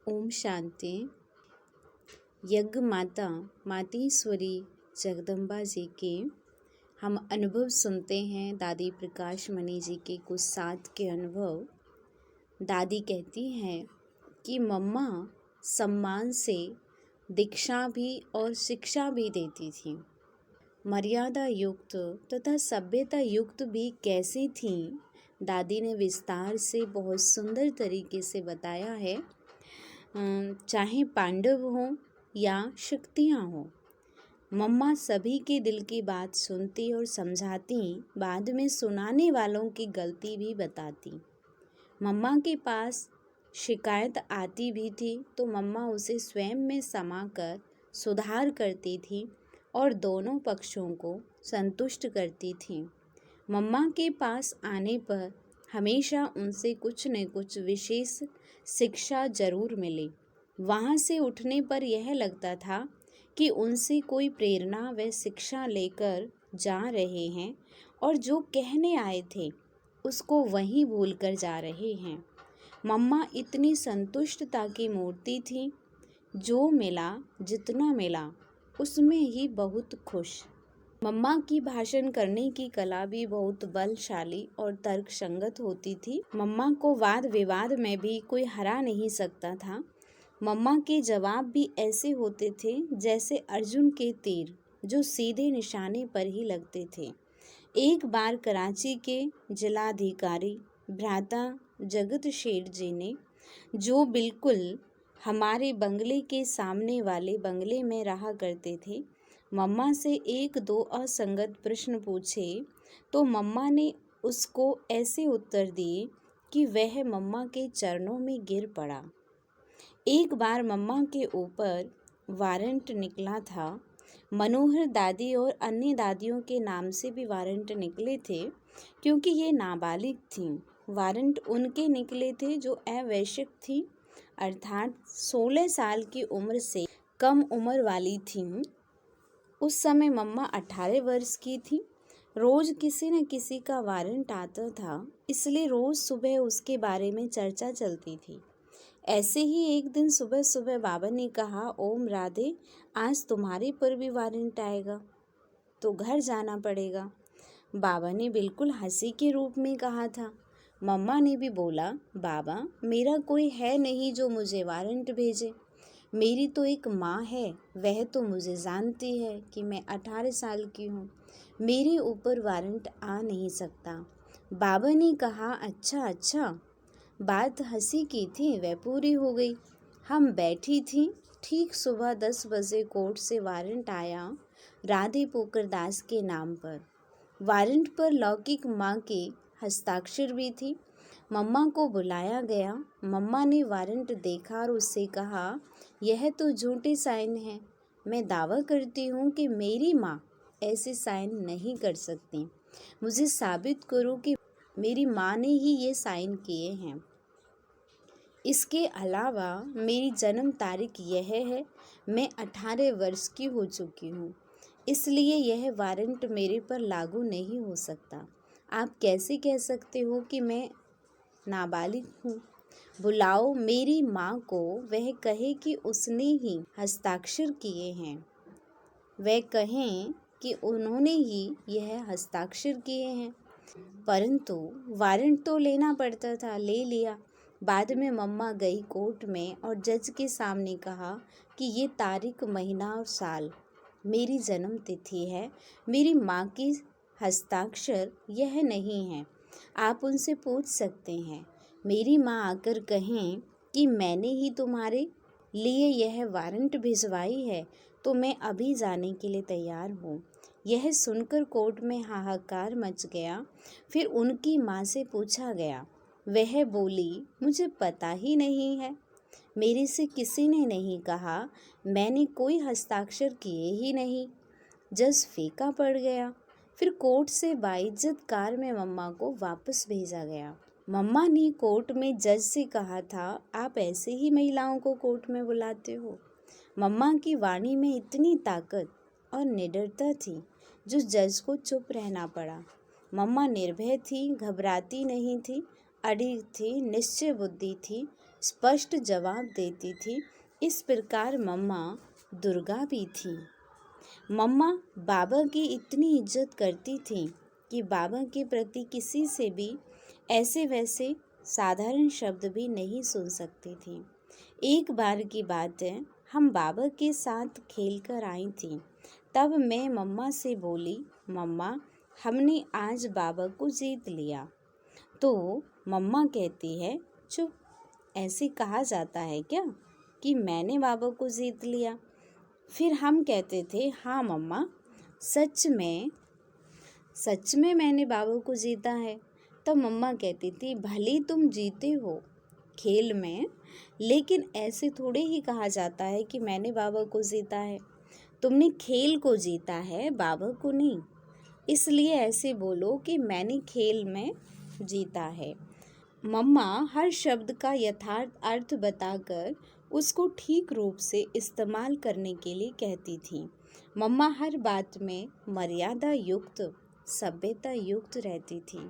ओम शांति। यज्ञ माता मातेश्वरी जगदम्बा जी के हम अनुभव सुनते हैं। दादी प्रकाश मणि जी के कुछ साथ के अनुभव। दादी कहती हैं कि मम्मा सम्मान से दीक्षा भी और शिक्षा भी देती थी। मर्यादा युक्त तथा सभ्यता युक्त भी कैसी थी, दादी ने विस्तार से बहुत सुंदर तरीके से बताया है। चाहे पांडव हों या शक्तियाँ हों, मम्मा सभी के दिल की बात सुनती और समझाती, बाद में सुनाने वालों की गलती भी बताती। मम्मा के पास शिकायत आती भी थी तो मम्मा उसे स्वयं में समाकर सुधार करती थी और दोनों पक्षों को संतुष्ट करती थी। मम्मा के पास आने पर हमेशा उनसे कुछ न कुछ विशेष शिक्षा जरूर मिली। वहाँ से उठने पर यह लगता था कि उनसे कोई प्रेरणा व शिक्षा लेकर जा रहे हैं और जो कहने आए थे उसको वहीं भूल कर जा रहे हैं। मम्मा इतनी संतुष्टता की मूर्ति थी, जो मिला जितना मिला उसमें ही बहुत खुश। मम्मा की भाषण करने की कला भी बहुत बलशाली और तर्कसंगत होती थी। मम्मा को वाद विवाद में भी कोई हरा नहीं सकता था। मम्मा के जवाब भी ऐसे होते थे जैसे अर्जुन के तीर, जो सीधे निशाने पर ही लगते थे। एक बार कराची के जिलाधिकारी भ्राता जगत शेठ जी ने, जो बिल्कुल हमारे बंगले के सामने वाले बंगले में रहा करते थे, मम्मा से एक दो असंगत प्रश्न पूछे तो मम्मा ने उसको ऐसे उत्तर दिए कि वह मम्मा के चरणों में गिर पड़ा। एक बार मम्मा के ऊपर वारंट निकला था। मनोहर दादी और अन्य दादियों के नाम से भी वारंट निकले थे, क्योंकि ये नाबालिग थीं। वारंट उनके निकले थे जो अवैश्यक थी, अर्थात 16 साल की उम्र से कम उम्र वाली थीं। उस समय मम्मा 18 वर्ष की थी। रोज किसी न किसी का वारंट आता था, इसलिए रोज सुबह उसके बारे में चर्चा चलती थी। ऐसे ही एक दिन सुबह सुबह बाबा ने कहा, ओम राधे, आज तुम्हारे पर भी वारंट आएगा तो घर जाना पड़ेगा। बाबा ने बिल्कुल हंसी के रूप में कहा था। मम्मा ने भी बोला, बाबा मेरा कोई है नहीं जो मुझे वारंट भेजे। मेरी तो एक माँ है, वह तो मुझे जानती है कि मैं 18 साल की हूँ, मेरे ऊपर वारंट आ नहीं सकता। बाबा ने कहा, अच्छा, बात हंसी की थी वह पूरी हो गई। हम बैठी थी, ठीक सुबह 10 बजे कोर्ट से वारंट आया राधे पोकर दास के नाम पर। वारंट पर लौकिक माँ के हस्ताक्षर भी थी। मम्मा को बुलाया गया। मम्मा ने वारंट देखा और उससे कहा, यह तो झूठे साइन है। मैं दावा करती हूँ कि मेरी माँ ऐसे साइन नहीं कर सकती। मुझे साबित करो कि मेरी माँ ने ही ये साइन किए हैं। इसके अलावा मेरी जन्म तारीख यह है, मैं 18 वर्ष की हो चुकी हूँ, इसलिए यह वारंट मेरे पर लागू नहीं हो सकता। आप कैसे कह सकते हो कि मैं नाबालिग हूँ? बुलाओ मेरी माँ को, वह कहे कि उसने ही हस्ताक्षर किए हैं। वह कहें कि उन्होंने ही यह हस्ताक्षर किए हैं। परंतु वारंट तो लेना पड़ता था, ले लिया। बाद में मम्मा गई कोर्ट में और जज के सामने कहा कि ये तारीख, महीना और साल मेरी जन्म तिथि है, मेरी माँ की हस्ताक्षर यह नहीं है। आप उनसे पूछ सकते हैं। मेरी माँ आकर कहें कि मैंने ही तुम्हारे लिए यह वारंट भिजवाई है, तो मैं अभी जाने के लिए तैयार हूँ। यह सुनकर कोर्ट में हाहाकार मच गया। फिर उनकी माँ से पूछा गया। वह बोली, मुझे पता ही नहीं है, मेरे से किसी ने नहीं कहा, मैंने कोई हस्ताक्षर किए ही नहीं। जज फीका पड़ गया। फिर कोर्ट से बाइज्जत कार में मम्मा को वापस भेजा गया। मम्मा ने कोर्ट में जज से कहा था, आप ऐसे ही महिलाओं को कोर्ट में बुलाते हो? मम्मा की वाणी में इतनी ताकत और निडरता थी जो जज को चुप रहना पड़ा। मम्मा निर्भय थी, घबराती नहीं थी, अडिग थी, निश्चय बुद्धि थी, स्पष्ट जवाब देती थी। इस प्रकार मम्मा दुर्गा भी थी। मम्मा बाबा की इतनी इज्जत करती थी कि बाबा के प्रति किसी से भी ऐसे वैसे साधारण शब्द भी नहीं सुन सकती थी। एक बार की बात है, हम बाबा के साथ खेलकर आई थी। तब मैं मम्मा से बोली, मम्मा हमने आज बाबा को जीत लिया। तो मम्मा कहती है, चुप, ऐसे कहा जाता है क्या कि मैंने बाबा को जीत लिया? फिर हम कहते थे, हाँ मम्मा, सच में मैंने बाबा को जीता है। तब मम्मा कहती थी, भले तुम जीते हो खेल में, लेकिन ऐसे थोड़े ही कहा जाता है कि मैंने बाबा को जीता है। तुमने खेल को जीता है, बाबा को नहीं। इसलिए ऐसे बोलो कि मैंने खेल में जीता है। मम्मा हर शब्द का यथार्थ अर्थ बताकर उसको ठीक रूप से इस्तेमाल करने के लिए कहती थी। मम्मा हर बात में मर्यादा युक्त, सभ्यता युक्त रहती थी।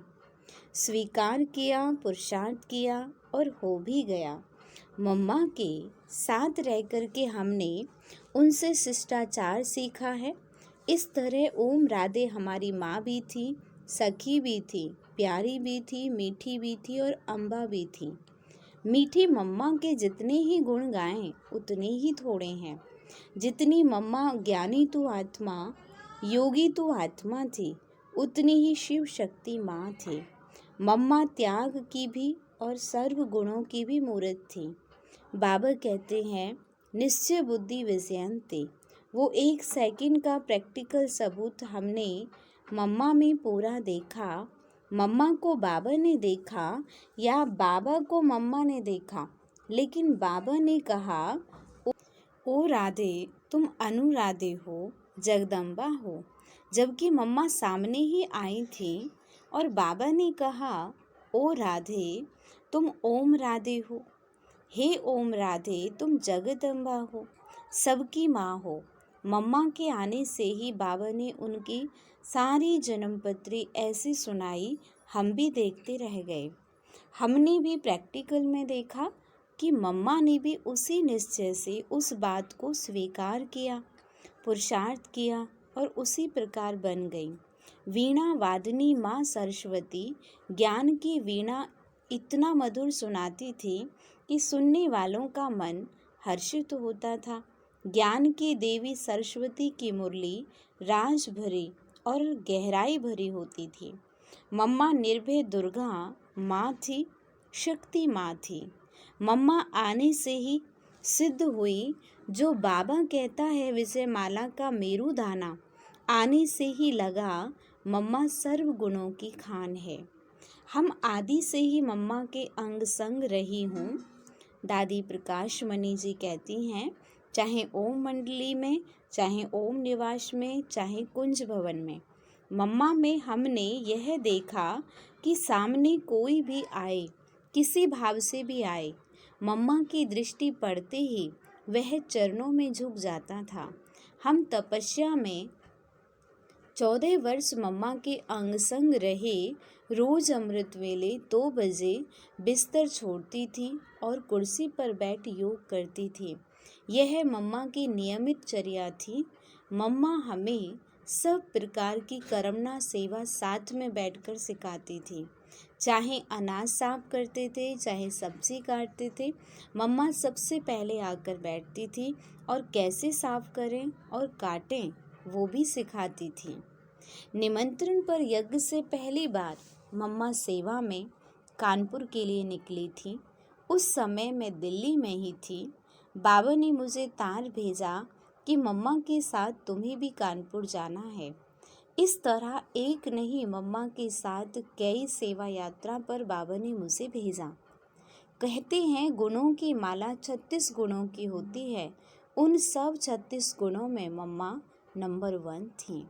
स्वीकार किया, पुरुषार्थ किया और हो भी गया। मम्मा के साथ रह कर के हमने उनसे शिष्टाचार सीखा है। इस तरह ओम राधे हमारी माँ भी थी, सखी भी थी, प्यारी भी थी, मीठी भी थी और अम्बा भी थी। मीठी मम्मा के जितने ही गुण गाएं उतने ही थोड़े हैं। जितनी मम्मा ज्ञानी तो आत्मा, योगी तो आत्मा थी, उतनी ही शिव शक्ति माँ थी। मम्मा त्याग की भी और सर्व गुणों की भी मूर्त थी। बाबा कहते हैं, निश्चय बुद्धि विजयन्ते। वो 1 सेकंड का प्रैक्टिकल सबूत हमने मम्मा में पूरा देखा। मम्मा को बाबा ने देखा या बाबा को मम्मा ने देखा, लेकिन बाबा ने कहा, ओ राधे, तुम अनुराधे हो, जगदम्बा हो। जबकि मम्मा सामने ही आई थी और बाबा ने कहा, ओ राधे, तुम ओम राधे हो। हे ओम राधे, तुम जगदम्बा हो, सबकी माँ हो। मम्मा के आने से ही बाबा ने उनकी सारी जन्मपत्री ऐसी सुनाई, हम भी देखते रह गए। हमने भी प्रैक्टिकल में देखा कि मम्मा ने भी उसी निश्चय से उस बात को स्वीकार किया, पुरुषार्थ किया और उसी प्रकार बन गई। वीणा वादनी माँ सरस्वती ज्ञान की वीणा इतना मधुर सुनाती थी कि सुनने वालों का मन हर्षित होता था। ज्ञान की देवी सरस्वती की मुरली राज भरी और गहराई भरी होती थी। मम्मा निर्भय दुर्गा माँ थी, शक्ति माँ थी। मम्मा आने से ही सिद्ध हुई। जो बाबा कहता है विजयमाला का मेरुदाना, आने से ही लगा मम्मा सर्व गुणों की खान है। हम आदि से ही मम्मा के अंग संग रही हूँ। दादी प्रकाश मणि जी कहती हैं, चाहे ओम मंडली में, चाहे ओम निवास में, चाहे कुंज भवन में, मम्मा में हमने यह देखा कि सामने कोई भी आए, किसी भाव से भी आए, मम्मा की दृष्टि पड़ते ही वह चरणों में झुक जाता था। हम तपस्या में 14 वर्ष मम्मा के अंग संग रहे। रोज अमृत वेले 2 बजे बिस्तर छोड़ती थी और कुर्सी पर बैठ योग करती थी। यह मम्मा की नियमित चर्या थी। मम्मा हमें सब प्रकार की कर्मणा सेवा साथ में बैठकर सिखाती थी। चाहे अनाज साफ करते थे, चाहे सब्जी काटते थे, मम्मा सबसे पहले आकर बैठती थी और कैसे साफ करें और काटें वो भी सिखाती थी। निमंत्रण पर यज्ञ से पहली बार मम्मा सेवा में कानपुर के लिए निकली थी। उस समय मैं दिल्ली में ही थी। बाबा ने मुझे तार भेजा कि मम्मा के साथ तुम्हें भी कानपुर जाना है। इस तरह एक नहीं, मम्मा के साथ कई सेवा यात्रा पर बाबा ने मुझे भेजा। कहते हैं गुणों की माला 36 गुणों की होती है। उन सब 36 गुणों में मम्मा नंबर 1 थी।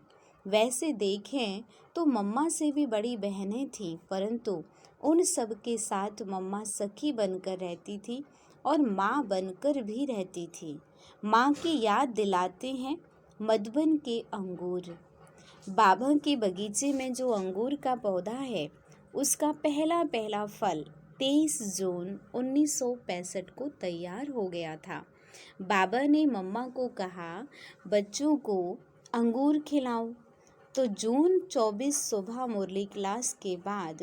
वैसे देखें तो मम्मा से भी बड़ी बहनें थीं, परंतु उन सब के साथ मम्मा सखी बनकर रहती थी और माँ बनकर भी रहती थी। माँ की याद दिलाते हैं मधुबन के अंगूर। बाबा के बगीचे में जो अंगूर का पौधा है, उसका पहला पहला फल 23 जून 1965 को तैयार हो गया था। बाबा ने मम्मा को कहा, बच्चों को अंगूर खिलाओ। तो जून 24 सुबह मुरली क्लास के बाद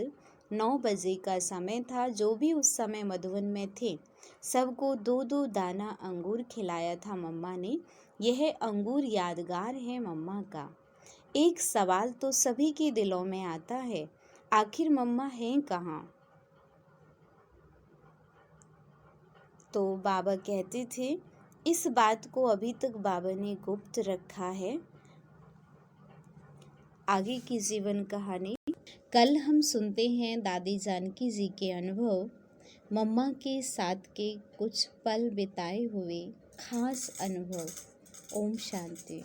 9 बजे का समय था। जो भी उस समय मधुबन में थे सबको 2-2 दाना अंगूर खिलाया था मम्मा ने। यह अंगूर यादगार है मम्मा का। एक सवाल तो सभी के दिलों में आता है, आखिर मम्मा हैं कहाँ? तो बाबा कहते थे, इस बात को अभी तक बाबा ने गुप्त रखा है। आगे की जीवन कहानी कल हम सुनते हैं दादी जानकी जी के अनुभव, मम्मा के साथ के कुछ पल बिताए हुए खास अनुभव। ओम शांति।